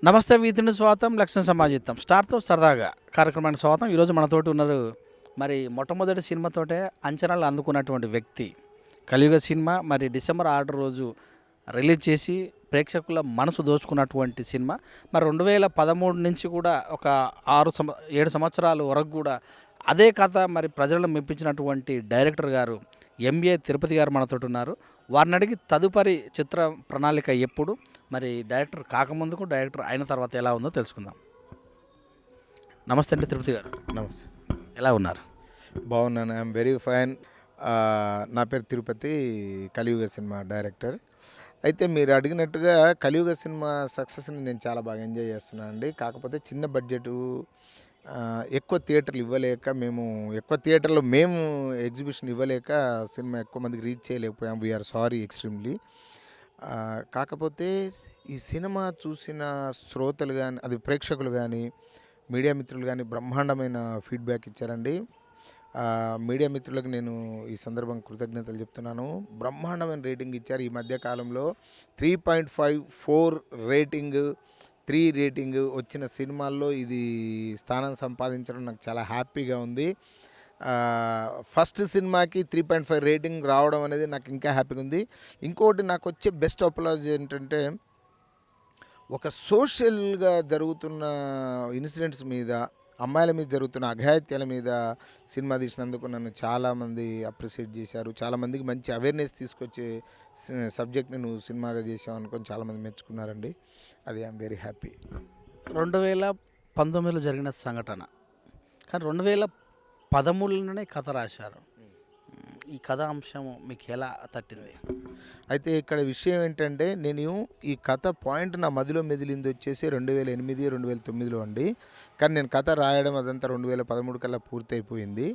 నమస్తే వీతిని స్వాగతం లక్ష్యం సమాజిత్తం స్టార్తో సరదాగా కార్యక్రమానికి స్వాగతం. ఈరోజు మనతోటి ఉన్నారు మరి మొట్టమొదటి సినిమాతోటే అంచనాలు అందుకున్నటువంటి వ్యక్తి. కలియుగ సినిమా మరి డిసెంబర్ 6 రోజు రిలీజ్ చేసి ప్రేక్షకుల మనసు దోచుకున్నటువంటి సినిమా. మరి 2013 నుంచి కూడా ఒక 7 సంవత్సరాల వరకు కూడా అదే కథ మరి ప్రజలను మెప్పించినటువంటి డైరెక్టర్ గారు ఎంఏ తిరుపతి గారు మనతోటి ఉన్నారు. వారిని అడిగి తదుపరి చిత్ర ప్రణాళిక ఎప్పుడు, మరి డైరెక్టర్ కాకముందుకు డైరెక్టర్ అయిన తర్వాత ఎలా ఉందో తెలుసుకుందాం. నమస్తే అండి తిరుపతి గారు. నమస్తే, ఎలా ఉన్నారు? బాగున్నాను. I'm very fine. నా పేరు తిరుపతి, కలియుగ సినిమా డైరెక్టర్. అయితే మీరు అడిగినట్టుగా కలియుగ సినిమా సక్సెస్ని నేను చాలా బాగా ఎంజాయ్ చేస్తున్నాను అండి. కాకపోతే చిన్న బడ్జెటు, ఎక్కువ థియేటర్లు ఇవ్వలేక ఎక్కువ థియేటర్లో మేము ఎగ్జిబిషన్ ఇవ్వలేక సినిమా ఎక్కువ మందికి రీచ్ చేయలేకపోయాం. We are sorry extremely. కాకపోతే ఈ సినిమా చూసిన శ్రోతలు కానీ, అది ప్రేక్షకులు కానీ, మీడియా మిత్రులు కానీ బ్రహ్మాండమైన ఫీడ్బ్యాక్ ఇచ్చారండి. మీడియా మిత్రులకు నేను ఈ సందర్భం కృతజ్ఞతలు చెప్తున్నాను. బ్రహ్మాండమైన రేటింగ్ ఇచ్చారు. ఈ మధ్య కాలంలో 3.54 రేటింగ్, 3 రేటింగ్ వచ్చిన సినిమాల్లో ఇది స్థానం సంపాదించడం నాకు చాలా హ్యాపీగా ఉంది. ఫస్ట్ సినిమాకి 3.5 రేటింగ్ రావడం అనేది నాకు ఇంకా హ్యాపీగా ఉంది. ఇంకోటి నాకు వచ్చే బెస్ట్ అపోలాజీ ఏంటంటే, ఒక సోషల్గా జరుగుతున్న ఇన్సిడెంట్స్ మీద, అమ్మాయిల మీద జరుగుతున్న అఘాయిత్యాల మీద సినిమా తీసినందుకు నన్ను చాలామంది అప్రిషియేట్ చేశారు. చాలామందికి మంచి అవేర్నెస్ తీసుకొచ్చే సబ్జెక్ట్ని నువ్వు సినిమాగా చేసావు అనుకొని చాలామంది మెచ్చుకున్నారండి. అది ఐఎమ్ వెరీ హ్యాపీ. 2019లో జరిగిన సంఘటన, కానీ 2013లోనే కథ రాశారు. ఈ కథ అంశం మీకు ఎలా తట్టింది? అయితే ఇక్కడ విషయం ఏంటంటే, నేను ఈ కథ పాయింట్ నా మదిలో మెదిలింది వచ్చేసి 2008, 2009లో అండి. కానీ నేను కథ రాయడం అదంతా 2013 కల్లా పూర్తయిపోయింది.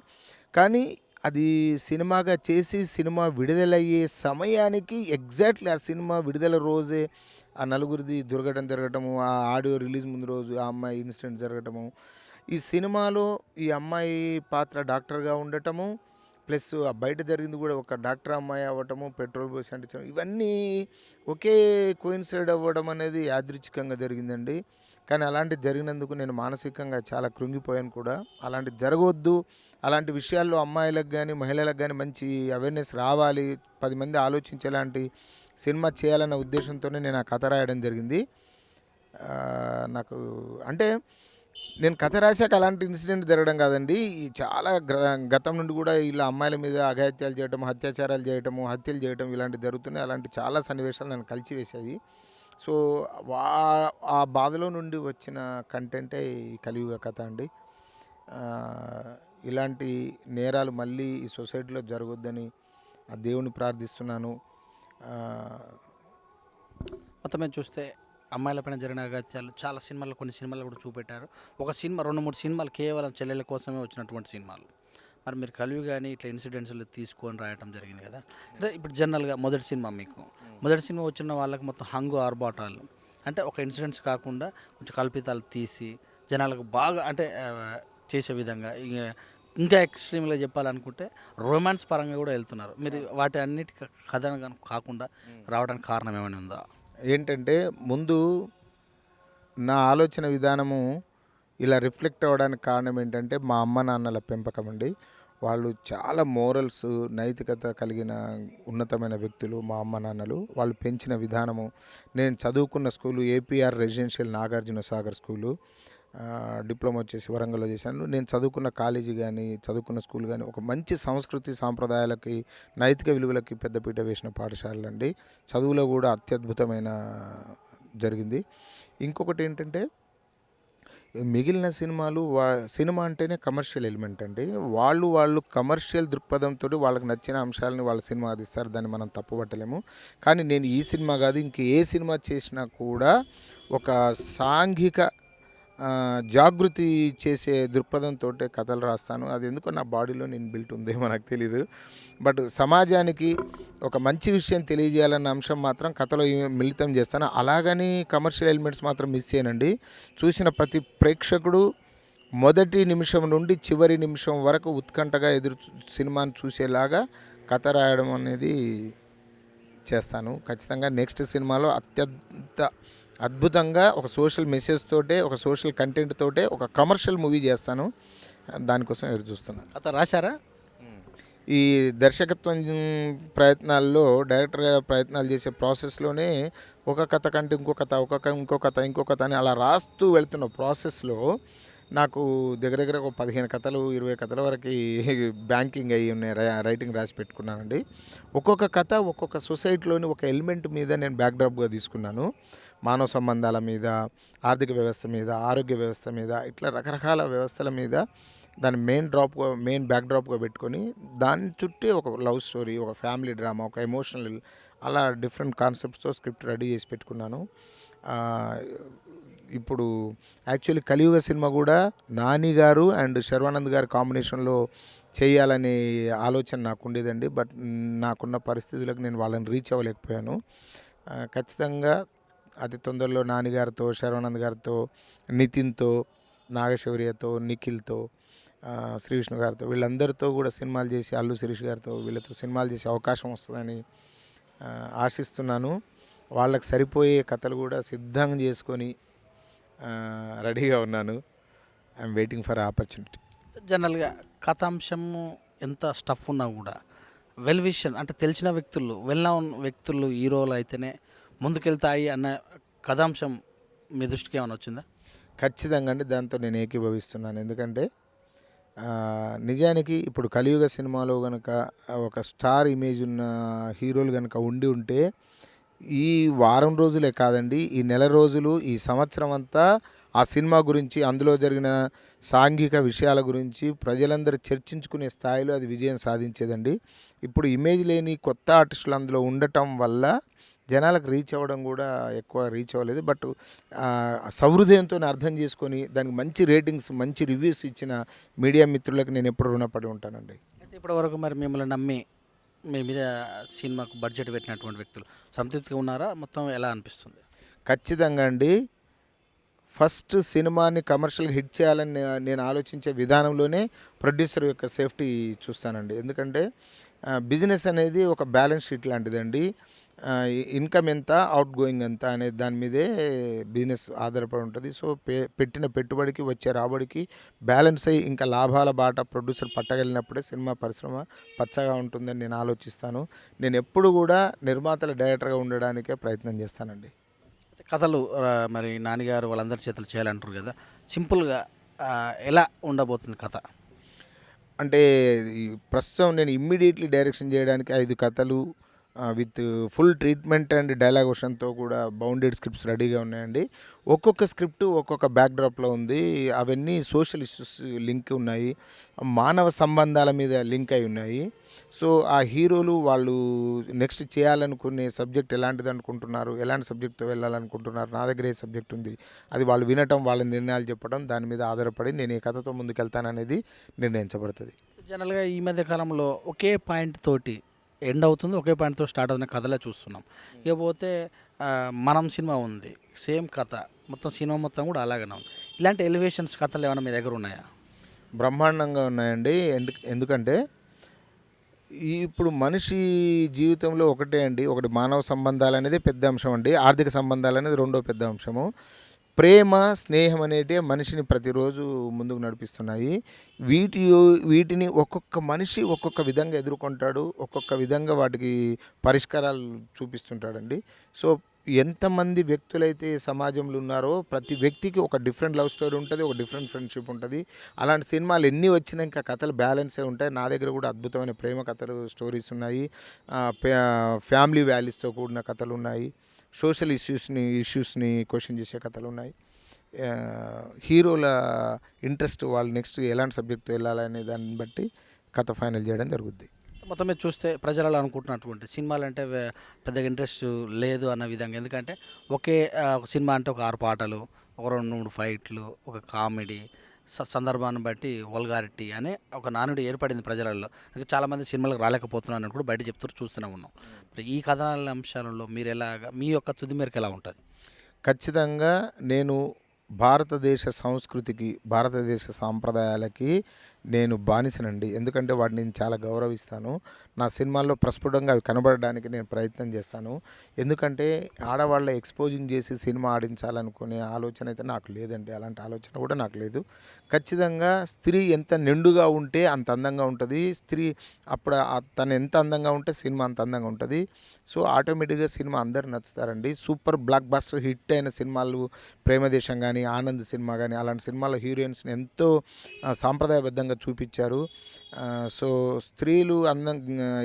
కానీ అది సినిమాగా చేసి సినిమా విడుదలయ్యే సమయానికి ఎగ్జాక్ట్లీ ఆ సినిమా విడుదల రోజే ఆ నలుగురిది దుర్ఘటన జరగటము, ఆ ఆడియో రిలీజ్ ముందు రోజు ఆ అమ్మాయి ఇన్సిడెంట్ జరగటము, ఈ సినిమాలో ఈ అమ్మాయి పాత్ర డాక్టర్గా ఉండటము, ప్లస్ ఆ బయట జరిగింది కూడా ఒక డాక్టర్ అమ్మాయి అవ్వటము, పెట్రోల్ పోసి అంటించడం, ఇవన్నీ ఒకే కోయిన్సైడ్ అవ్వడం అనేది యాదృచ్ఛికంగా జరిగిందండి. కానీ అలాంటిది జరిగినందుకు నేను మానసికంగా చాలా కృంగిపోయాను కూడా. అలాంటిది జరగవద్దు, అలాంటి విషయాల్లో అమ్మాయిలకు కానీ మహిళలకు కానీ మంచి అవేర్నెస్ రావాలి, 10 మంది ఆలోచించేలాంటి సినిమా చేయాలన్న ఉద్దేశంతోనే నేను ఆ కథ రాయడం జరిగింది. నాకు అంటే నేను కథ రాశాక అలాంటి ఇన్సిడెంట్ జరగడం కాదండి, చాలా గతం నుండి కూడా ఇలా అమ్మాయిల మీద అఘాయిత్యాలు చేయటం, అత్యాచారాలు చేయటము, హత్యలు చేయటం ఇలాంటివి జరుగుతున్నాయి. అలాంటి చాలా సన్నివేశాలు నన్ను కలిచివేశాయి. సో ఆ బాధలో నుండి వచ్చిన కంటెంటే ఈ కలియుగ కథ అండి. ఇలాంటి నేరాలు మళ్ళీ ఈ సొసైటీలో జరగొద్దని ఆ దేవుని ప్రార్థిస్తున్నాను. మొత్తమే చూస్తే అమ్మాయిలపైన జరిగిన అగత్యాలు చాలా సినిమాలు, కొన్ని సినిమాలు కూడా చూపెట్టారు. ఒక సినిమా 2-3 సినిమాలు కేవలం చెల్లెల కోసమే వచ్చినటువంటి సినిమాలు. మరి మీరు కలియుగ కానీ ఇట్లా ఇన్సిడెంట్స్లు తీసుకొని రాయటం జరిగింది కదా. అంటే ఇప్పుడు జనరల్గా మొదటి సినిమా మొదటి సినిమా వచ్చిన వాళ్ళకి మొత్తం హంగు ఆర్భాటాలు, అంటే ఒక ఇన్సిడెంట్స్ కాకుండా కొంచెం కల్పితాలు తీసి జనాలకు బాగా అంటే చేసే విధంగా, ఇంకా ఎక్స్ట్రీమ్గా చెప్పాలనుకుంటే రొమాన్స్ పరంగా కూడా వెళ్తున్నారు. మీరు వాటి అన్నిటి కథ కాకుండా రావడానికి కారణం ఏమైనా ఉందా? ఏంటంటే, ముందు నా ఆలోచన విధానము ఇలా రిఫ్లెక్ట్ అవ్వడానికి కారణం ఏంటంటే, మా అమ్మ నాన్నల పెంపకం అండి. వాళ్ళు చాలా మోరల్స్, నైతికత కలిగిన ఉన్నతమైన వ్యక్తులు మా అమ్మ నాన్నలు. వాళ్ళు పెంచిన విధానము, నేను చదువుకున్న school APR residential Nagarjuna Sagar school, diploma వచ్చేసి వరంగల్లో చేశాను. నేను చదువుకున్న కాలేజీ కానీ, చదువుకున్న స్కూల్ కానీ ఒక మంచి సంస్కృతి సాంప్రదాయాలకి, నైతిక విలువలకి పెద్దపీట వేసిన పాఠశాలలండి. చదువులో కూడా అత్యద్భుతమైన జరిగింది. ఇంకొకటి ఏంటంటే, మిగిలిన సినిమాలు సినిమా అంటేనే కమర్షియల్ ఎలిమెంట్ అండి. వాళ్ళు కమర్షియల్ దృక్పథంతో వాళ్ళకి నచ్చిన అంశాలని వాళ్ళ సినిమా తీస్తారు, దాన్ని మనం తప్పుపట్టలేము. కానీ నేను ఈ సినిమా కాదు, ఇంక ఏ సినిమా చేసినా కూడా ఒక సాంఘిక జాగృతి చేసే దృక్పథంతో కథలు రాస్తాను. అది ఎందుకో నా బాడీలో నేను బిల్ట్ ఉందేమో నాకు తెలీదు. బట్ సమాజానికి ఒక మంచి విషయం తెలియజేయాలన్న అంశం మాత్రం కథలో మిళితం చేస్తాను. అలాగని కమర్షియల్ ఎలిమెంట్స్ మాత్రం మిస్ చేయనండి. చూసిన ప్రతి ప్రేక్షకుడు మొదటి నిమిషం నుండి చివరి నిమిషం వరకు ఉత్కంఠగా సినిమాను చూసేలాగా కథ రాయడం అనేది చేస్తాను. ఖచ్చితంగా నెక్స్ట్ సినిమాలో అత్యంత అద్భుతంగా ఒక సోషల్ మెసేజ్ తోటే, ఒక సోషల్ కంటెంట్ తోటే ఒక కమర్షియల్ మూవీ చేస్తాను. దానికోసం ఎదురు చూస్తున్నాను. కథ రాశారా? ఈ దర్శకత్వం ప్రయత్నాల్లో డైరెక్టర్గా ప్రయత్నాలు చేసే ప్రాసెస్లోనే ఒక కథ కంటే ఇంకో కథ, ఇంకో కథ అని అలా రాస్తూ వెళ్తున్న ప్రాసెస్లో నాకు దగ్గర దగ్గర ఒక 15 కథలు 20 కథల వరకు బ్యాంకింగ్ అయ్యి ఉన్నాయి, రైటింగ్ రాసి పెట్టుకున్నానండి. ఒక్కొక్క కథ ఒక్కొక్క సొసైటీలోని ఒక ఎలిమెంట్ మీద నేను బ్యాక్డ్రాప్గా తీసుకున్నాను. మానవ సంబంధాల మీద, ఆర్థిక వ్యవస్థ మీద, ఆరోగ్య వ్యవస్థ మీద, ఇట్లా రకరకాల వ్యవస్థల మీద దాన్ని మెయిన్ బ్యాక్డ్రాప్గా పెట్టుకొని దాని చుట్టే ఒక లవ్ స్టోరీ, ఒక ఫ్యామిలీ డ్రామా, ఒక ఎమోషనల్, అలా డిఫరెంట్ కాన్సెప్ట్స్తో స్క్రిప్ట్ రెడీ చేసి పెట్టుకున్నాను. ఇప్పుడు యాక్చువల్లీ కలియుగ సినిమా కూడా నాని గారు అండ్ శర్వానంద్ గారి కాంబినేషన్లో చేయాలనే ఆలోచన నాకు ఉండేదండి. బట్ నాకున్న పరిస్థితులకు నేను వాళ్ళని రీచ్ అవ్వలేకపోయాను. ఖచ్చితంగా అతి తొందరలో నాని గారితో, శర్వానంద్ గారితో, నితిన్తో, నాగశౌర్యతో, నిఖిల్తో, శ్రీ విష్ణు గారితో, వీళ్ళందరితో కూడా సినిమాలు చేసి, అల్లు శిరీష్ గారితో వీళ్ళతో సినిమాలు చేసే అవకాశం వస్తుందని ఆశిస్తున్నాను. వాళ్ళకి సరిపోయే కథలు కూడా సిద్ధంగా చేసుకొని రెడీగా ఉన్నాను. I'm waiting for opportunity. జనరల్గా కథాంశము ఎంత స్టఫ్ ఉన్నా కూడా వెల్ విషన్ అంటే తెలిసిన వ్యక్తులు, వెల్ నోన్ వ్యక్తులు హీరోలు అయితేనే ముందుకెళ్తాయి అన్న కథాంశం మీ దృష్టికి ఏమైనా వచ్చిందా? ఖచ్చితంగా అండి, దాంతో నేను ఏకీభవిస్తున్నాను. ఎందుకంటే నిజానికి ఇప్పుడు కలియుగ సినిమాలో కనుక ఒక స్టార్ ఇమేజ్ ఉన్న హీరోలు కనుక ఉంటే ఈ వారం రోజులే కాదండి, ఈ నెల రోజులు, ఈ సంవత్సరం అంతా ఆ సినిమా గురించి, అందులో జరిగిన సాంఘిక విషయాల గురించి ప్రజలందరూ చర్చించుకునే స్థాయిలో అది విజయం సాధించేదండి. ఇప్పుడు ఇమేజ్ లేని కొత్త ఆర్టిస్టులు అందులో ఉండటం వల్ల జనాలకు రీచ్ అవ్వడం కూడా ఎక్కువ రీచ్ అవ్వలేదు. బట్ సహృదయంతో అర్థం చేసుకొని దానికి మంచి రేటింగ్స్, మంచి రివ్యూస్ ఇచ్చిన మీడియా మిత్రులకు నేను ఎప్పుడు రుణపడి ఉంటానండి. అయితే ఇప్పటివరకు మరి మిమ్మల్ని నమ్మి మీ మీద సినిమాకు బడ్జెట్ పెట్టినటువంటి వ్యక్తులు సంతృప్తిగా ఉన్నారా? మొత్తం ఎలా అనిపిస్తుంది? ఖచ్చితంగా అండి. ఫస్ట్ సినిమాని కమర్షియల్ హిట్ చేయాలని నేను ఆలోచించే విధానంలోనే ప్రొడ్యూసర్ యొక్క సేఫ్టీ చూస్తానండి. ఎందుకంటే బిజినెస్ అనేది ఒక బ్యాలెన్స్ షీట్ లాంటిదండి. ఇన్కమ్ ఎంత, అవుట్ గోయింగ్ ఎంత అనే దాని మీదే బిజినెస్ ఆధారపడి ఉంటుంది. సో పెట్టిన పెట్టుబడికి వచ్చే రాబడికి బ్యాలెన్స్ అయ్యి ఇంకా లాభాల బాట ప్రొడ్యూసర్ పట్టగలిగినప్పుడే సినిమా పరిశ్రమ పచ్చగా ఉంటుందని నేను ఆలోచిస్తాను. నేను ఎప్పుడు కూడా నిర్మాతల డైరెక్టర్గా ఉండడానికే ప్రయత్నం చేస్తానండి. కథలు మరి నాన్నగారు వాళ్ళందరి చేతులు చేయాలంటారు కదా, సింపుల్గా ఎలా ఉండబోతుంది కథ? అంటే ఈ ప్రస్తుతం నేను ఇమ్మీడియట్లీ డైరెక్షన్ చేయడానికి 5 కథలు with full treatment and dialogue వర్షన్తో కూడా బౌండెడ్ స్క్రిప్ట్స్ రెడీగా ఉన్నాయండి. ఒక్కొక్క స్క్రిప్ట్ ఒక్కొక్క బ్యాక్డ్రాప్లో ఉంది. అవన్నీ సోషల్ ఇష్యూస్ లింక్ ఉన్నాయి, మానవ సంబంధాల మీద లింక్ అయి ఉన్నాయి. సో ఆ హీరోలు వాళ్ళు నెక్స్ట్ చేయాలనుకునే సబ్జెక్ట్ ఎలాంటిది అనుకుంటున్నారు, ఎలాంటి సబ్జెక్ట్తో వెళ్ళాలనుకుంటున్నారు, నా దగ్గర ఏ సబ్జెక్ట్ ఉంది, అది వాళ్ళు వినటం, వాళ్ళ నిర్ణయాలు చెప్పడం, దాని మీద ఆధారపడి నేను ఏ కథతో ముందుకెళ్తాననేది నిర్ణయించబడుతుంది. జనరల్గా ఈ మధ్య కాలంలో ఒకే పాయింట్ తోటి ఎండ్ అవుతుంది, ఒకే పాయింట్తో స్టార్ట్ అవుతున్న కథలే చూస్తున్నాం. ఇకపోతే మనం సినిమా ఉంది, సేమ్ కథ, మొత్తం సినిమా మొత్తం కూడా అలాగనే ఉంది. ఇలాంటి ఎలివేషన్స్ కథలు ఏమైనా మీ దగ్గర ఉన్నాయా? బ్రహ్మాండంగా ఉన్నాయండి. ఎందుకంటే ఇప్పుడు మనిషి జీవితంలో ఒకటే అండి, ఒకటి మానవ సంబంధాలు అనేది పెద్ద అంశం అండి, ఆర్థిక సంబంధాలు అనేది రెండో పెద్ద అంశము. ప్రేమ, స్నేహం అనేటి మనిషిని ప్రతిరోజు ముందుకు నడిపిస్తున్నాయి. వీటిని ఒక్కొక్క మనిషి ఒక్కొక్క విధంగా ఎదుర్కొంటాడు, ఒక్కొక్క విధంగా వాటికి పరిష్కారాలు చూపిస్తుంటాడండి. సో ఎంతమంది వ్యక్తులైతే సమాజంలో ఉన్నారో ప్రతి వ్యక్తికి ఒక డిఫరెంట్ లవ్ స్టోరీ ఉంటుంది, ఒక డిఫరెంట్ ఫ్రెండ్షిప్ ఉంటుంది. అలాంటి సినిమాలు ఎన్ని వచ్చినా ఇంకా కథలు బ్యాలెన్సే ఉంటాయి. నా దగ్గర కూడా అద్భుతమైన ప్రేమ కథలు, స్టోరీస్ ఉన్నాయి. ఫ్యామిలీ వాల్యూస్తో కూడిన కథలు ఉన్నాయి. సోషల్ ఇష్యూస్ని క్వశ్చన్ చేసే కథలు ఉన్నాయి. హీరోల ఇంట్రెస్ట్, వాళ్ళు నెక్స్ట్ ఎలాంటి సబ్జెక్ట్తో వెళ్ళాలనే దాన్ని బట్టి కథ ఫైనల్ చేయడం జరుగుద్ది. మొత్తం మీద చూస్తే ప్రజలలో అనుకుంటున్నటువంటి సినిమాలు అంటే పెద్దగా ఇంట్రెస్ట్ లేదు అన్న విధంగా. ఎందుకంటే ఒక సినిమా అంటే ఒక 6 పాటలు, ఒక 2-3 ఫైట్లు, ఒక కామెడీ, సందర్భాన్ని బట్టి వల్గారిటీ అనే ఒక నానుడి ఏర్పడింది ప్రజలలో. చాలామంది సినిమాలకు రాలేకపోతున్నారని కూడా బయట చెప్తూ చూస్తూనే ఉన్నాం. ఈ కథనాల అంశాలలో మీరు ఎలాగా, మీ యొక్క తుది మేరకు ఎలా ఉంటుంది? ఖచ్చితంగా నేను భారతదేశ సంస్కృతికి, భారతదేశ సాంప్రదాయాలకి నేను బానిసనండి. ఎందుకంటే వాటిని నేను చాలా గౌరవిస్తాను. నా సినిమాల్లో ప్రస్ఫుటంగా అవి కనబడడానికి నేను ప్రయత్నం చేస్తాను. ఎందుకంటే ఆడవాళ్ళ ఎక్స్‌పోజింగ్ చేసి సినిమా ఆడించాలనుకునే ఆలోచన అయితే నాకు లేదండి. అలాంటి ఆలోచన కూడా నాకు లేదు. ఖచ్చితంగా స్త్రీ ఎంత నిండుగా ఉంటే అంత అందంగా ఉంటది. స్త్రీ అప్పుడు తను ఎంత అందంగా ఉంటే సినిమా అంత అందంగా ఉంటది. సో, ఆటోమేటిక్‌గా సినిమా అందరికి నచ్చుతారండి. సూపర్ బ్లాక్ బస్టర్ హిట్ అయిన సినిమాలు 'ప్రేమదేశం' గాని, 'ఆనంద్' సినిమా గాని అలాంటి సినిమాల్లో హీరోయిన్స్‌ని ఎంతో సాంప్రదాయబద్ధంగా చూపిచ్చారు. సో, స్త్రీలు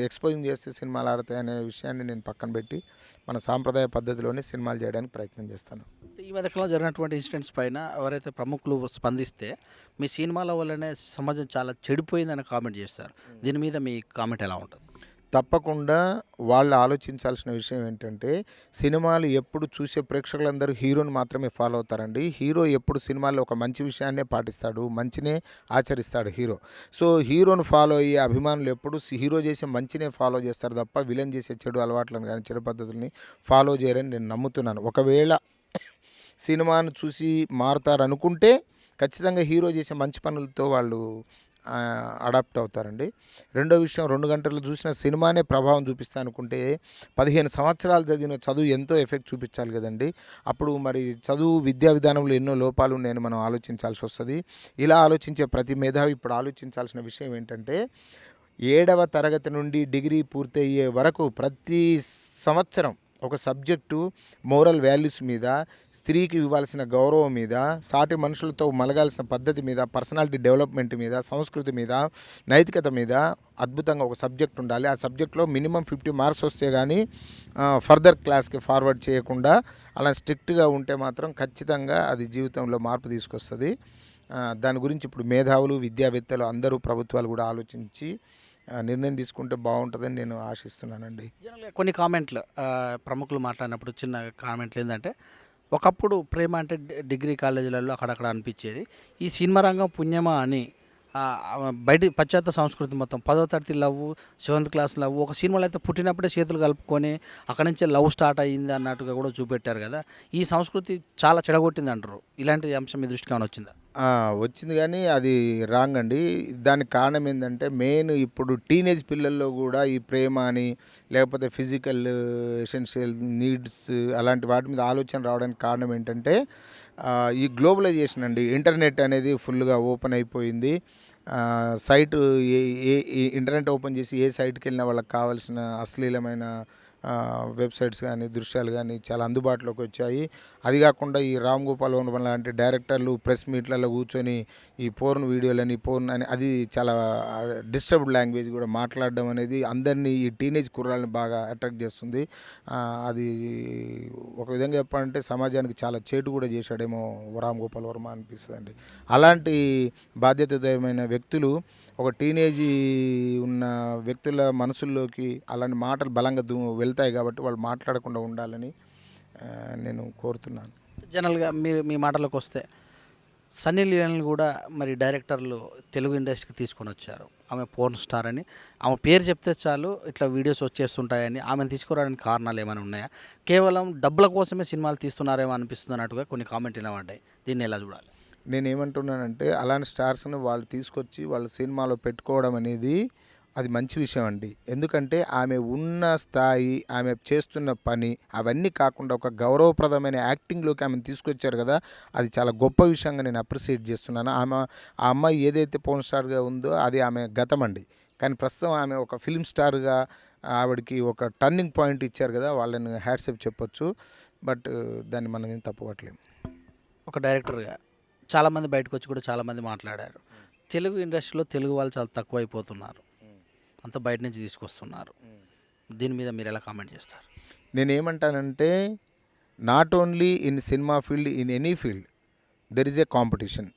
ఎక్స్‌పోజింగ్ చేస్తే సినిమాలు ఆడతాయనే విషయాన్ని నేను పక్కన పెట్టి, మన సాంప్రదాయ పద్ధతిలోనే సినిమాలు చేయడానికి ప్రయత్నం చేస్తాను. ఈ మధ్యకాలంలో జరిగినటువంటి ఇన్సిడెంట్స్ పైన ఎవరైతే ప్రముఖులు స్పందిస్తే మీ సినిమాల వల్లనే సమాజం చాలా చెడిపోయిందని కామెంట్ చేస్తారు. దీని మీద మీ కామెంట్ ఎలా ఉంటుంది? తప్పకుండా వాళ్ళు ఆలోచించాల్సిన విషయం ఏంటంటే, సినిమాలు ఎప్పుడు చూసే ప్రేక్షకులందరూ హీరోని మాత్రమే ఫాలో అవుతారండి. హీరో ఎప్పుడు సినిమాల్లో ఒక మంచి విషయాన్నే పాటిస్తాడు. మంచినే ఆచరిస్తాడు హీరో. సో, హీరోని ఫాలో అయ్యే అభిమానులు ఎప్పుడు హీరో చేసే మంచినే ఫాలో చేస్తారు తప్ప, విలన్ చేసే చెడు అలవాట్లను గానీ, చెడు పద్ధతుల్ని ఫాలో చేయరని నేను నమ్ముతున్నాను. ఒకవేళ సినిమాను చూసి మారుతారనుకుంటే, ఖచ్చితంగా హీరో చేసే మంచి పనులతో వాళ్ళు అడాప్ట్ అవుతారండి. రెండో విషయం, 2 గంటలు చూసిన సినిమానే ప్రభావం చూపిస్తా అనుకుంటే 15 సంవత్సరాలు చదివిన చదువు ఎంతో ఎఫెక్ట్ చూపించాలి కదండీ! అప్పుడు మరి చదువు విద్యా విధానంలో ఎన్నో లోపాలు ఉన్నాయని మనం ఆలోచించాల్సి వస్తది. ఇలా ఆలోచించే ప్రతి మేధావి ఇప్పుడు ఆలోచించాల్సిన విషయం ఏంటంటే, 7వ తరగతి నుండి డిగ్రీ పూర్తయ్యే వరకు ప్రతి సంవత్సరం ఒక సబ్జెక్టు మోరల్ వాల్యూస్ మీద, స్త్రీకి ఇవ్వాల్సిన గౌరవం మీద, సాటి మనుషులతో మలగాల్సిన పద్ధతి మీద, పర్సనాలిటీ డెవలప్మెంట్ మీద, సంస్కృతి మీద, నైతికత మీద అద్భుతంగా ఒక సబ్జెక్ట్ ఉండాలి. ఆ సబ్జెక్ట్లో మినిమం 50 మార్క్స్ వస్తే కానీ ఫర్దర్ క్లాస్కి ఫార్వర్డ్ చేయకుండా అలా స్ట్రిక్ట్గా ఉంటే మాత్రం ఖచ్చితంగా అది జీవితంలో మార్పు తీసుకొస్తుంది. దాని గురించి ఇప్పుడు మేధావులు, విద్యావేత్తలు అందరూ, ప్రభుత్వాలు కూడా ఆలోచించి నిర్ణయం తీసుకుంటే బాగుంటుందని నేను ఆశిస్తున్నానండి. జనరల్‌గా కొన్ని కామెంట్లు ప్రముఖులు మాట్లాడినప్పుడు చిన్న కామెంట్లు ఏందంటే, ఒకప్పుడు ప్రేమ అంటే డిగ్రీ కాలేజీలలో అక్కడక్కడ అనిపిచ్చేది. ఈ సినిమా రంగం పుణ్యమా అని బయటి పాశ్చాత్య సంస్కృతి మొత్తం 10వ తరగతి లవ్వు, 7th క్లాస్ లవ్వు, ఒక సినిమాలో అయితే పుట్టినప్పుడే చేతులు కలుపుకొని అక్కడి నుంచే లవ్ స్టార్ట్ అయ్యింది అన్నట్టుగా కూడా చూపెట్టారు కదా! ఈ సంస్కృతి చాలా చెడగొట్టింది అంటారు. ఇలాంటి అంశం మీ దృష్టికి ఏమైనా వచ్చిందా? వచ్చింది కానీ అది రాంగ్ అండి. దానికి కారణం ఏందంటే, మెయిన్ ఇప్పుడు టీనేజ్ పిల్లల్లో కూడా ఈ ప్రేమ అని, లేకపోతే ఫిజికల్ ఎసెన్షియల్ నీడ్స్ అలాంటి వాటి మీద ఆలోచన రావడానికి కారణం ఏంటంటే, ఈ గ్లోబలైజేషన్ అండి. ఇంటర్నెట్ అనేది ఫుల్‌గా ఓపెన్ అయిపోయింది. సైటు ఏ ఏ ఈ ఇంటర్నెట్ ఓపెన్ చేసి ఏ సైట్‌కెళ్ళినా వాళ్ళకి కావాల్సిన అశ్లీలమైన వెబ్‌సైట్స్ గానీ, దృశ్యాలు గానీ చాలా అందుబాటులోకి వచ్చాయి. అది కాకుండా ఈ రామ్ గోపాల్ వర్మ లాంటి డైరెక్టర్లు ప్రెస్ మీట్‌లలో కూర్చొని ఈ పోర్న్ వీడియోలని, పోర్న్ అని అది చాలా డిస్టర్బ్డ్ లాంగ్వేజ్ కూడా మాట్లాడడం అనేది అందరినీ, ఈ టీనేజ్ కుర్రాళ్ళని బాగా అట్రాక్ట్ చేస్తుంది. అది ఒక విధంగా చెప్పాలంటే సమాజానికి చాలా చేటు కూడా చేశాడేమో రామ్ గోపాల్ వర్మ అనిపిస్తదండి. అలాంటి బాధ్యతాయుతమైన వ్యక్తులు ఒక టీనేజీ ఉన్న వ్యక్తుల మనసుల్లోకి అలాంటి మాటలు బలంగా వెళ్తాయి కాబట్టి వాళ్ళు మాట్లాడకుండా ఉండాలని నేను కోరుతున్నాను. జనరల్‌గా మీరు మీ మాటలోకొస్తే సన్నీ లియోన్ కూడా మరి డైరెక్టర్లు తెలుగు ఇండస్ట్రీకి తీసుకొనొచ్చారు. ఆమె పోర్న్ స్టార్ అని. ఆమె పేరు చెప్తే చాలు ఇట్లా వీడియోస్ వచ్చేస్తుంటాయని ఆమెను తీసుకురావడానికి కారణాలు ఏమైనా ఉన్నాయా? కేవలం డబ్బుల కోసమే సినిమాలు తీస్తున్నారేమో అనిపిస్తుంది అన్నట్టుగా కొన్ని కామెంట్లు వినబడ్డాయి. దీన్ని ఎలా చూడాలి? నేనేమంటున్నానంటే, అలాంటి స్టార్స్‌ని వాళ్ళు తీసుకొచ్చి వాళ్ళ సినిమాలో పెట్టుకోవడం అనేది అది మంచి విషయం అండి. ఎందుకంటే ఆమె ఉన్న స్థాయి, ఆమె చేస్తున్న పని అవన్నీ కాకుండా ఒక గౌరవప్రదమైన యాక్టింగ్‌లోకి ఆమెను తీసుకొచ్చారు కదా! అది చాలా గొప్ప విషయంగా నేను అప్రిషియేట్ చేస్తున్నాను. ఆ అమ్మాయి ఏదైతే పోర్న్ స్టార్‌గా ఉందో అది ఆమె గతమండి. కానీ ప్రస్తుతం ఆమె ఒక ఫిల్మ్ స్టార్‌గా ఆవిడకి ఒక టర్నింగ్ పాయింట్ ఇచ్చారు కదా! వాళ్ళని హ్యాట్స్ ఆఫ్ చెప్పొచ్చు. బట్ దాన్ని మనం ఏం తప్పుపట్టలేము. ఒక డైరెక్టర్‌గా చాలామంది బయటకొచ్చి కూడా చాలామంది మాట్లాడారు. తెలుగు ఇండస్ట్రీలో తెలుగు వాళ్ళు చాలా తక్కువైపోతున్నారు. అంతా బయట నుంచి తీసుకొస్తున్నారు. దీని మీద మీరు ఎలా కామెంట్ చేస్తారు? నేనేమంటానంటే, not only in cinema field, in any field there is a competition.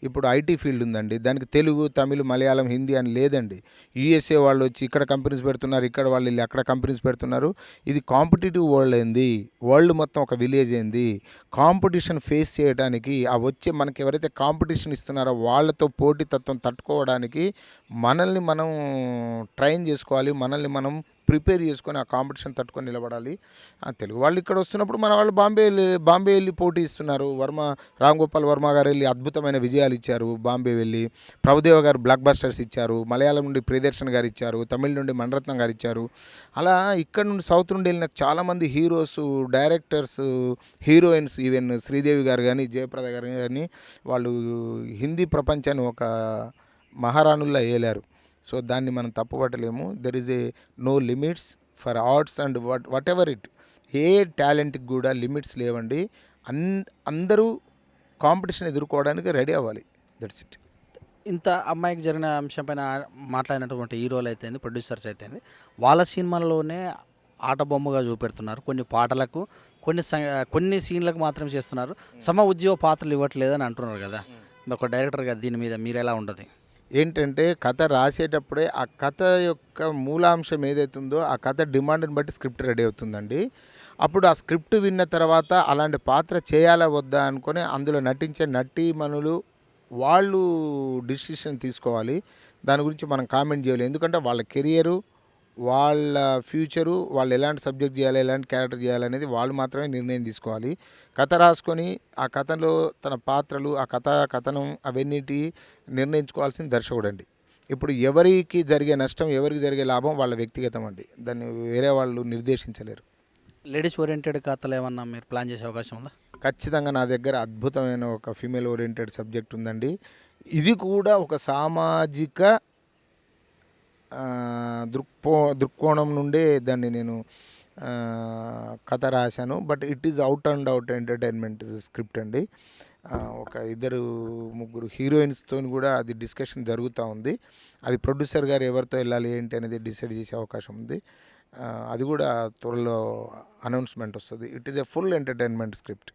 ఇప్పుడు ఐటీ ఫీల్డ్ ఉందండి. దానికి తెలుగు, తమిళ్, మలయాళం, హిందీ అని లేదండి. యూఎస్ఏ వాళ్ళు వచ్చి ఇక్కడ కంపెనీస్ పెడుతున్నారు, ఇక్కడ వాళ్ళు వెళ్ళి అక్కడ కంపెనీస్ పెడుతున్నారు. ఇది కాంపిటీటివ్ వరల్డ్ అయింది. వరల్డ్ మొత్తం ఒక విలేజ్ అయింది. కాంపిటీషన్ ఫేస్ చేయడానికి వచ్చే మనకి ఎవరైతే కాంపిటీషన్ ఇస్తున్నారో వాళ్ళతో పోటీతత్వం తట్టుకోవడానికి మనల్ని మనం ట్రైన్ చేసుకోవాలి. మనల్ని మనం ప్రిపేర్ చేసుకొని ఆ కాంపిటీషన్ తట్టుకొని నిలబడాలి. తెలుగు వాళ్ళు ఇక్కడ వస్తున్నప్పుడు మన వాళ్ళు బాంబే వెళ్ళి పోటీ ఇస్తున్నారు. రామ్ గోపాల్ వర్మ గారు వెళ్ళి అద్భుతమైన విజయాలు ఇచ్చారు. బాంబే వెళ్ళి ప్రభుదేవ గారు బ్లాక్ బస్టర్స్ ఇచ్చారు. మలయాళం నుండి ప్రియదర్శన్ గారు ఇచ్చారు. తమిళ నుండి మణిరత్నం గారు ఇచ్చారు. అలా ఇక్కడ నుండి సౌత్ నుండి వెళ్ళిన చాలామంది heroes, directors, heroines, even Sridevi గారు కానీ జయప్రద గారు కానీ వాళ్ళు హిందీ ప్రపంచాన్ని ఒక మహారాణుల్లా ఏలారు. సో దాన్ని మనం తప్పుపట్టలేము. There is no limits for arts and whatever it. ఏ టాలెంట్కి కూడా లిమిట్స్ లేవండి. అందరూ కాంపిటీషన్ ఎదుర్కోవడానికి రెడీ అవ్వాలి. That's it. ఇంత అమ్మాయికి జరిగిన అంశం పైన మాట్లాడినటువంటి హీరోలు అయితేంది, ప్రొడ్యూసర్స్ అయితేంది, వాళ్ళ సినిమాల్లోనే ఆట బొమ్మగా చూపెడుతున్నారు. కొన్ని పాటలకు, కొన్ని సీన్లకు మాత్రం చేస్తున్నారు. ఉద్యోగ పాత్రలు ఇవ్వట్లేదని అంటున్నారు కదా. ఒక డైరెక్టర్గా దీని మీద మీరు ఎలా ఉండదు? ఏంటంటే కథ రాసేటప్పుడే ఆ కథ యొక్క మూలాంశం ఏదైతుందో ఆ కథ డిమాండ్ని బట్టి స్క్రిప్ట్ రెడీ అవుతుందండి. అప్పుడు ఆ స్క్రిప్ట్ విన్న తర్వాత అలాంటి పాత్ర చేయాలా వద్దా అనుకొని అందులో నటించే నటీమణులు వాళ్ళు డిసిషన్ తీసుకోవాలి. దాని గురించి మనం కామెంట్ చేయాలి. ఎందుకంటే వాళ్ళ కెరియరు, వాళ్ళ ఫ్యూచరు, వాళ్ళు ఎలాంటి సబ్జెక్ట్ చేయాలి, ఎలాంటి క్యారెక్టర్ చేయాలనేది వాళ్ళు మాత్రమే నిర్ణయం తీసుకోవాలి. కథ రాసుకొని ఆ కథలో తన పాత్రలు, ఆ కథనం అవన్నిటి నిర్ణయించుకోవాల్సింది దర్శకుడు అండి. ఇప్పుడు ఎవరికి జరిగే నష్టం, ఎవరికి జరిగే లాభం వాళ్ళ వ్యక్తిగతం అండి. దాన్ని వేరే వాళ్ళు నిర్దేశించలేరు. లేడీస్ ఓరియంటెడ్ కథలు ఏమన్నా మీరు ప్లాన్ చేసే అవకాశం ఉందా? ఖచ్చితంగా నా దగ్గర అద్భుతమైన ఒక ఫీమేల్ ఓరియంటెడ్ సబ్జెక్ట్ ఉందండి. ఇది కూడా ఒక సామాజిక దృక్కోణం నుండే దాన్ని నేను కథ రాశాను. But it is out and out entertainment script అండి. ఒక 2-3 హీరోయిన్స్తో కూడా అది డిస్కషన్ జరుగుతూ ఉంది. అది ప్రొడ్యూసర్ గారు ఎవరితో వెళ్ళాలి ఏంటి అనేది డిసైడ్ చేసే అవకాశం ఉంది. అది కూడా త్వరలో అనౌన్స్మెంట్ వస్తుంది. It is a full entertainment script.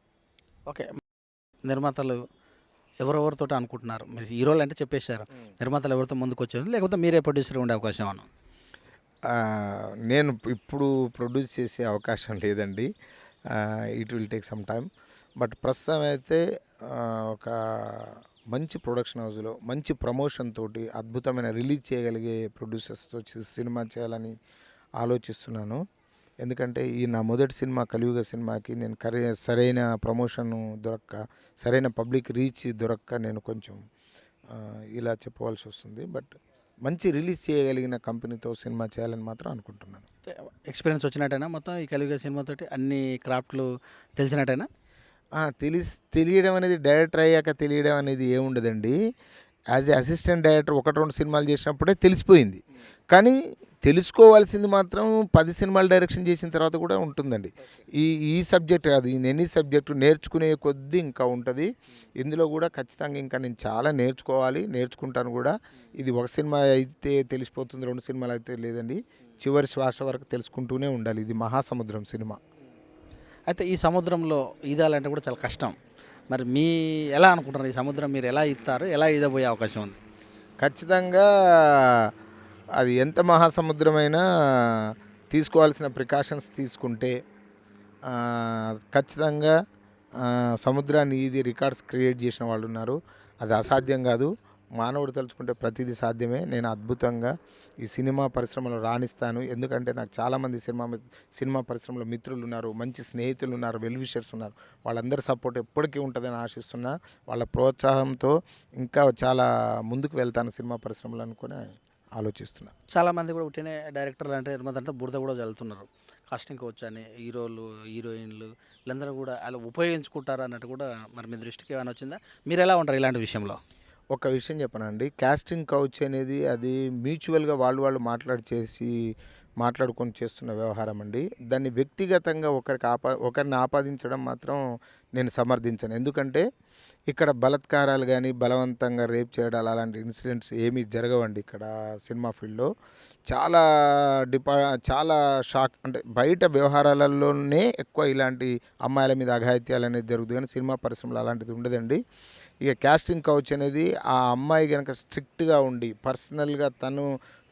Okay. నిర్మాతలు ఎవరెవరితో అనుకుంటున్నారు? మీరు హీరోలు అంటే చెప్పేశారు. నిర్మాతలు ఎవరితో ముందుకు వచ్చారు, లేకపోతే మీరే ప్రొడ్యూసర్ ఉండే అవకాశం అన్న? నేను ఇప్పుడు ప్రొడ్యూస్ చేసే అవకాశం లేదండి. It will take some time. But ప్రస్తుతం అయితే ఒక మంచి ప్రొడక్షన్ హౌస్లో మంచి ప్రమోషన్ తోటి అద్భుతమైన రిలీజ్ చేయగలిగే ప్రొడ్యూసర్స్తో సినిమా చేయాలని ఆలోచిస్తున్నాను. ఎందుకంటే ఈ నా మొదటి సినిమా కలియుగ సినిమాకి నేను సరైన ప్రమోషన్ దొరక్క, సరైన పబ్లిక్ రీచ్ దొరక్క నేను కొంచెం ఇలా చెప్పవలసి వస్తుంది. బట్ మంచి రిలీజ్ చేయగలిగిన కంపెనీతో సినిమా చేయాలని మాత్రం అనుకుంటున్నాను. ఎక్స్పీరియన్స్ వచ్చినట్టేనా మొత్తం ఈ కలియుగ సినిమాతోటి? అన్ని క్రాఫ్ట్లు తెలిసినట్టేనా? తెలియడం అనేది డైరెక్టర్ అయ్యాక తెలియడం అనేది ఏముండదండి. యాజ్ ఏ అసిస్టెంట్ డైరెక్టర్ 1-2 సినిమాలు చేసినప్పుడే తెలిసిపోయింది. కానీ తెలుసుకోవాల్సింది మాత్రం 10 సినిమాలు డైరెక్షన్ చేసిన తర్వాత కూడా ఉంటుందండి. ఈ సబ్జెక్ట్ కాదు, ఎనీ సబ్జెక్టు నేర్చుకునే కొద్దీ ఇంకా ఉంటుంది. ఇందులో కూడా ఖచ్చితంగా ఇంకా నేను చాలా నేర్చుకుంటాను కూడా. ఇది ఒక సినిమా అయితే తెలిసిపోతుంది, 2 సినిమాలు అయితే లేదండి. చివరి శ్వాస వరకు తెలుసుకుంటూనే ఉండాలి. ఇది మహాసముద్రం సినిమా. అయితే ఈ సముద్రంలో ఈదాలంటే కూడా చాలా కష్టం. మరి ఎలా అనుకుంటున్నారు? ఈ సముద్రం మీరు ఎలా ఈదుతారు, ఎలా ఈదబోయే అవకాశం ఉంది? ఖచ్చితంగా అది ఎంత మహాసముద్రమైనా తీసుకోవాల్సిన ప్రికాషన్స్ తీసుకుంటే ఖచ్చితంగా సముద్రాన్ని ఈది రికార్డ్స్ క్రియేట్ చేసిన వాళ్ళు ఉన్నారు. అది అసాధ్యం కాదు. మానవుడు తలుచుకుంటే ప్రతిదీ సాధ్యమే. నేను అద్భుతంగా ఈ సినిమా పరిశ్రమలో రాణిస్తాను. ఎందుకంటే నాకు చాలామంది సినిమా పరిశ్రమలో మిత్రులు ఉన్నారు, మంచి స్నేహితులు ఉన్నారు, వెల్ విషర్స్ ఉన్నారు. వాళ్ళందరి సపోర్ట్ ఎప్పటికీ ఉంటుందని ఆశిస్తున్నా. వాళ్ళ ప్రోత్సాహంతో ఇంకా చాలా ముందుకు వెళ్తాను సినిమా పరిశ్రమలో అనుకుని ఆలోచిస్తున్నా. చాలామంది కూడా పుట్టిన డైరెక్టర్లు అంటే నిర్మాత బురద కూడా చల్లుతున్నారు. కాస్టింగ్ కోచ్ అని, హీరోలు, హీరోయిన్లు వీళ్ళందరూ కూడా అలా ఉపయోగించుకుంటారు అన్నట్టు కూడా మరి మీ దృష్టికి ఏమైనా వచ్చిందా? మీరు ఎలా ఉంటారు ఇలాంటి విషయంలో? ఒక విషయం చెప్పనండి, కాస్టింగ్ కౌచ్ అనేది అది మ్యూచువల్గా వాళ్ళు మాట్లాడుకొని చేస్తున్న వ్యవహారం అండి. దాన్ని వ్యక్తిగతంగా ఒకరిని ఆపాదించడం మాత్రం నేను సమర్థించను. ఎందుకంటే ఇక్కడ బలాత్కారాలు కానీ బలవంతంగా రేప్ చేయడాలు అలాంటి ఇన్సిడెంట్స్ ఏమీ జరగవండి. ఇక్కడ సినిమా ఫీల్డ్లో చాలా షాక్ అంటే బయట వ్యవహారాలలోనే ఎక్కువ ఇలాంటి అమ్మాయిల మీద అఘాయిత్యాలు అనేది జరుగుతుంది, కానీ సినిమా పరిశ్రమలో అలాంటిది ఉండదండి. ఇక కాస్టింగ్ కౌచ్ అనేది ఆ అమ్మాయి కనుక స్ట్రిక్ట్గా ఉండి పర్సనల్గా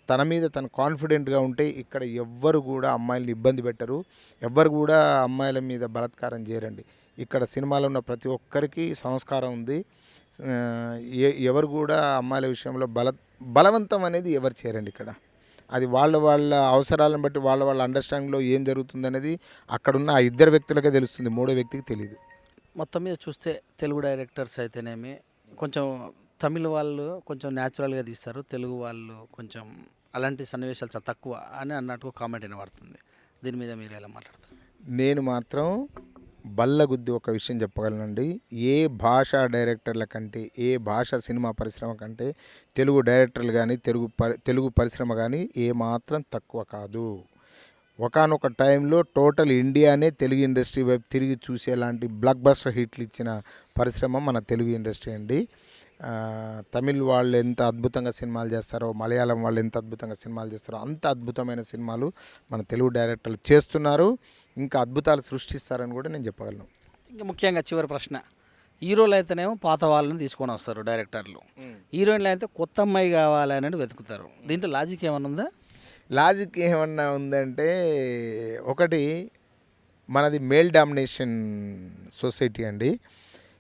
తన మీద తను కాన్ఫిడెంట్గా ఉంటే ఇక్కడ ఎవ్వరు కూడా అమ్మాయిల్ని ఇబ్బంది పెట్టరు, ఎవ్వరు కూడా అమ్మాయిల మీద బలాత్కారం చేయరండి. ఇక్కడ సినిమాలో ఉన్న ప్రతి ఒక్కరికి సంస్కారం ఉంది. ఎవరు కూడా అమ్మాయిల విషయంలో బలవంతం అనేది ఎవరు చేయరండి ఇక్కడ. అది వాళ్ళ అవసరాలను బట్టి వాళ్ళ అండర్స్టాండింగ్లో ఏం జరుగుతుంది అనేది అక్కడున్న ఆ ఇద్దరు వ్యక్తులకే తెలుస్తుంది, మూడో వ్యక్తికి తెలియదు. మొత్తం మీద చూస్తే తెలుగు డైరెక్టర్స్ అయితేనేమి కొంచెం తమిళ వాళ్ళు కొంచెం న్యాచురల్గా తీస్తారు, తెలుగు వాళ్ళు కొంచెం అలాంటి సన్నివేశాలు చాలా తక్కువ అని అన్నట్టు కామెంట్ వినబడుతుంది. దీని మీద మీరు ఎలా మాట్లాడతారు? నేను మాత్రం బల్లగుద్ది ఒక విషయం చెప్పగలనండి. ఏ భాషా డైరెక్టర్ల కంటే, ఏ భాష సినిమా పరిశ్రమ కంటే తెలుగు డైరెక్టర్లు కానీ తెలుగు పరిశ్రమ కానీ ఏమాత్రం తక్కువ కాదు. ఒకానొక టైంలో టోటల్ ఇండియానే తెలుగు ఇండస్ట్రీ వైపు తిరిగి చూసేలాంటి బ్లాక్ బస్టర్ హిట్లు ఇచ్చిన పరిశ్రమ మన తెలుగు ఇండస్ట్రీ అండి. తమిళ్ వాళ్ళు ఎంత అద్భుతంగా సినిమాలు చేస్తారో, మలయాళం వాళ్ళు ఎంత అద్భుతంగా సినిమాలు చేస్తారో అంత అద్భుతమైన సినిమాలు మన తెలుగు డైరెక్టర్లు చేస్తున్నారు, ఇంకా అద్భుతాలు సృష్టిస్తారని కూడా నేను చెప్పగలను. ఇంకా ముఖ్యంగా చివరి ప్రశ్న, హీరోలు అయితేనేమో పాత వాళ్ళని తీసుకొని వస్తారు డైరెక్టర్లు, హీరోయిన్లు అయితే కొత్త అమ్మాయి కావాలని వెతుకుతారు. దీంట్లో లాజిక్ ఏమైనా ఉందా? లాజిక్ ఏమన్నా ఉందంటే, ఒకటి మనది మేల్ డామినేషన్ సొసైటీ అండి.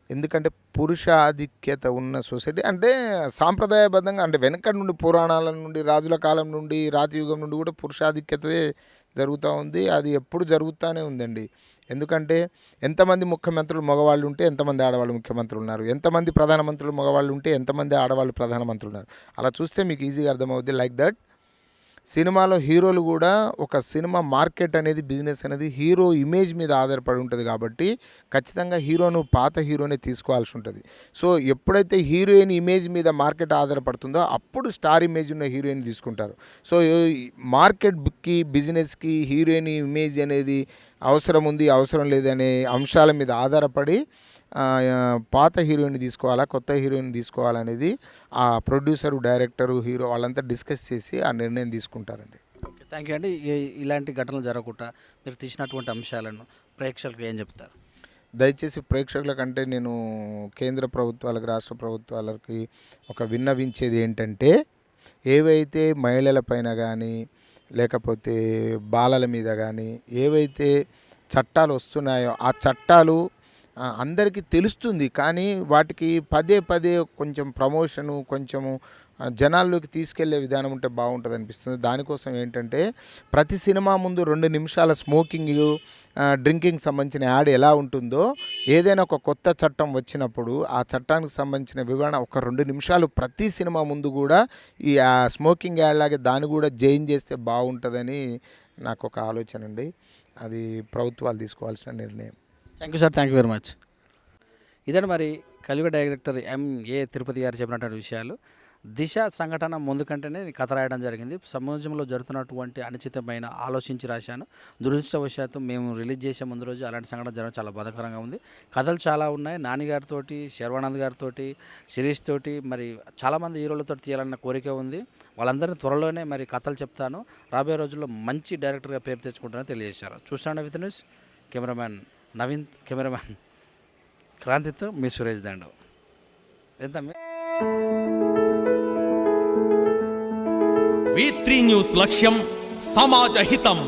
ఎందుకంటే పురుష ఆధిక్యత ఉన్న సొసైటీ, అంటే సాంప్రదాయబద్ధంగా, అంటే వెనకటి నుండి పురాణాల నుండి, రాజుల కాలం నుండి, రాతియుగం నుండి కూడా పురుషాధిక్యతే జరుగుతూ ఉంది. అది ఎప్పుడు జరుగుతూనే ఉందండి. ఎందుకంటే ఎంతమంది ముఖ్యమంత్రులు మగవాళ్ళు ఉంటే ఎంతమంది ఆడవాళ్ళు ముఖ్యమంత్రులు ఉన్నారు, ఎంతమంది ప్రధానమంత్రులు మగవాళ్ళు ఉంటే ఎంతమంది ఆడవాళ్ళు ప్రధానమంత్రులు ఉన్నారు. అలా చూస్తే మీకు ఈజీగా అర్థమవుద్ది. లైక్ దట్ సినిమాలో హీరోలు కూడా, ఒక సినిమా మార్కెట్ అనేది, బిజినెస్ అనేది హీరో ఇమేజ్ మీద ఆధారపడి ఉంటుంది కాబట్టి ఖచ్చితంగా హీరోను పాత హీరోనే తీసుకోవాల్సి ఉంటుంది. సో ఎప్పుడైతే హీరోయిన్ ఇమేజ్ మీద మార్కెట్ ఆధారపడుతుందో అప్పుడు స్టార్ ఇమేజ్ ఉన్న హీరోయిన్ తీసుకుంటారు. సో మార్కెట్కి, బిజినెస్కి హీరోయిన్ ఇమేజ్ అనేది అవసరం ఉంది, అవసరం లేదనే అంశాల మీద ఆధారపడి పాత హీరోయిన్ తీసుకోవాలా, కొత్త హీరోయిన్ తీసుకోవాలనేది ఆ ప్రొడ్యూసరు, డైరెక్టరు, హీరో వాళ్ళంతా డిస్కస్ చేసి ఆ నిర్ణయం తీసుకుంటారండి. ఓకే, థ్యాంక్ యూ అండి. ఇలాంటి ఘటనలు జరగకుండా మీరు తీసినటువంటి అంశాలను ప్రేక్షకులకు ఏం చెప్తారు? దయచేసి ప్రేక్షకుల కంటే నేను కేంద్ర ప్రభుత్వాలకు, రాష్ట్ర ప్రభుత్వాలకి ఒక విన్నవించేది ఏంటంటే, ఏవైతే మహిళల పైన కానీ లేకపోతే బాలల మీద కానీ ఏవైతే చట్టాలు వస్తున్నాయో ఆ చట్టాలు అందరికీ తెలుస్తుంది, కానీ వాటికి పదే పదే కొంచెం ప్రమోషను, కొంచెము జనాల్లోకి తీసుకెళ్లే విధానం ఉంటే బాగుంటుంది అనిపిస్తుంది. దానికోసం ఏంటంటే, ప్రతి సినిమా ముందు 2 నిమిషాల స్మోకింగ్, డ్రింకింగ్ సంబంధించిన యాడ్ ఎలా ఉంటుందో, ఏదైనా ఒక కొత్త చట్టం వచ్చినప్పుడు ఆ చట్టానికి సంబంధించిన వివరణ ఒక 2 నిమిషాలు ప్రతి సినిమా ముందు కూడా ఈ స్మోకింగ్ యాడ్ లాగే దాన్ని కూడా జైన్ చేస్తే బాగుంటుందని నాకు ఒక ఆలోచన అండి. అది ప్రభుత్వాలు తీసుకోవాల్సిన నిర్ణయం. Thank you sir, thank you very much. ఇదే మరి కలియుగ డైరెక్టర్ ఎంఏ తిరుపతి గారు చెప్పినటువంటి విషయాలు. దిశ సంఘటన ముందు కంటేనే కథ రాయడం జరిగింది. సమాజంలో జరుగుతున్నటువంటి అనుచితమైన ఆలోచించి రాశాను. దురదృష్టవశాత్తు మేము రిలీజ్ చేసే ముందు రోజు అలాంటి సంఘటన జరగడం చాలా బాధాకరంగా ఉంది. కథలు చాలా ఉన్నాయి. నాని గారితోటి, శర్వానంద్ గారితోటి, శిరీష్ తోటి, మరి చాలామంది హీరోలతో తీయాలన్న కోరిక ఉంది. వాళ్ళందరినీ త్వరలోనే మరి కథలు చెప్తాను. రాబోయే రోజుల్లో మంచి డైరెక్టర్గా పేరు తెచ్చుకుంటానని తెలియజేశారు. చూస్తాను with news, cameraman Naveen, cameraman క్రాంతితో మీ సురేష్ దండు. ఎంత V3 న్యూస్ లక్ష్యం సమాజ హితం.